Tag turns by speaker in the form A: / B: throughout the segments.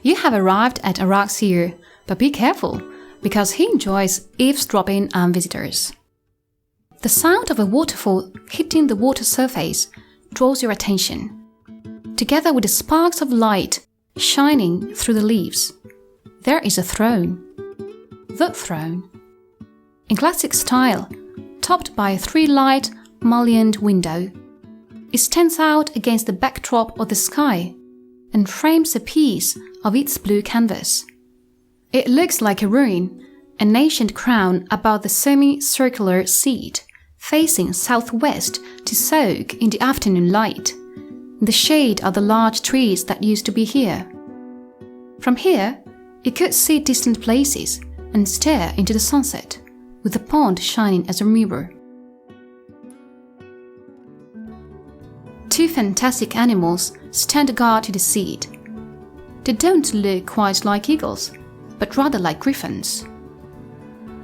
A: You have arrived at ROSSI, but be careful, because he enjoys eavesdropping on visitors. The sound of a waterfall hitting the water surface draws your attention, together with the sparks of light shining through the leaves. There is a throne. The throne. In classic style, topped by a three-light, mullioned window, it stands out against the backdrop of the sky and frames a piece of its blue canvas. It looks like a ruin, an ancient crown above the semi-circular seat, facing southwest to soak in the afternoon light, in the shade of the large trees that used to be here. From here, you could see distant places and stare into the sunset, with the pond shining as a mirror. Two fantastic animals stand guard to the seat. They don't look quite like eagles, but rather like griffins.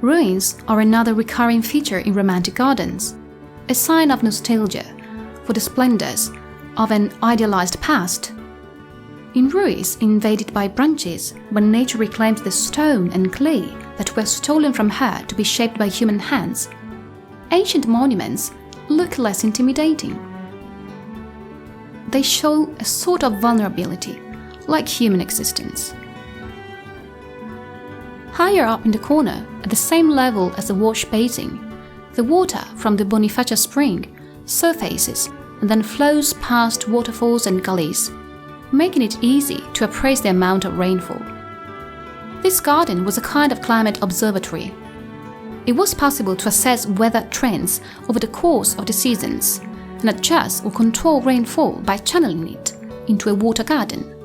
A: Ruins are another recurring feature in romantic gardens, a sign of nostalgia for the splendors of an idealized past. In ruins invaded by branches, when nature reclaims the stone and clay that were stolen from her to be shaped by human hands, ancient monuments look less intimidating. They show a sort of vulnerability, like human existence. Higher up in the corner, at the same level as the wash basin, the water from the Bonifacia spring surfaces and then flows past waterfalls and gullies, making it easy to appraise the amount of rainfall. This garden was a kind of climate observatory. It was possible to assess weather trends over the course of the seasons and adjust or control rainfall by channeling it into a water garden.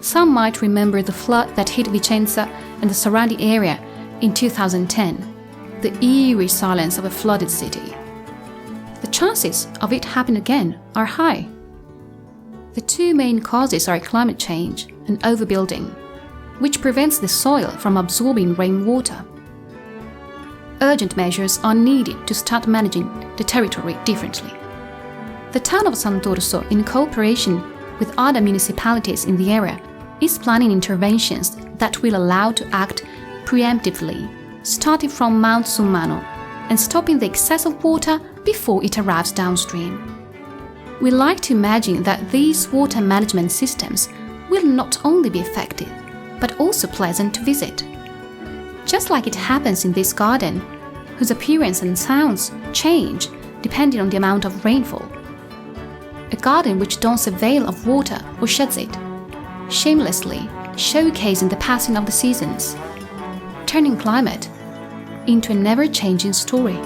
A: Some might remember the flood that hit Vicenza and the surrounding area in 2010, the eerie silence of a flooded city. The chances of it happening again are high. The two main causes are climate change and overbuilding, which prevents the soil from absorbing rainwater. Urgent measures are needed to start managing the territory differently. The town of SANTORSO, in cooperation with other municipalities in the area, is planning interventions that will allow to act preemptively, starting from Mount Sumano and stopping the excess of water before it arrives downstream. We like to imagine that these water management systems will not only be effective, but also pleasant to visit. Just like it happens in this garden, whose appearance and sounds change depending on the amount of rainfall. A garden which dons a veil of water or sheds it, shamelessly showcasing the passing of the seasons, turning climate into a never-changing story.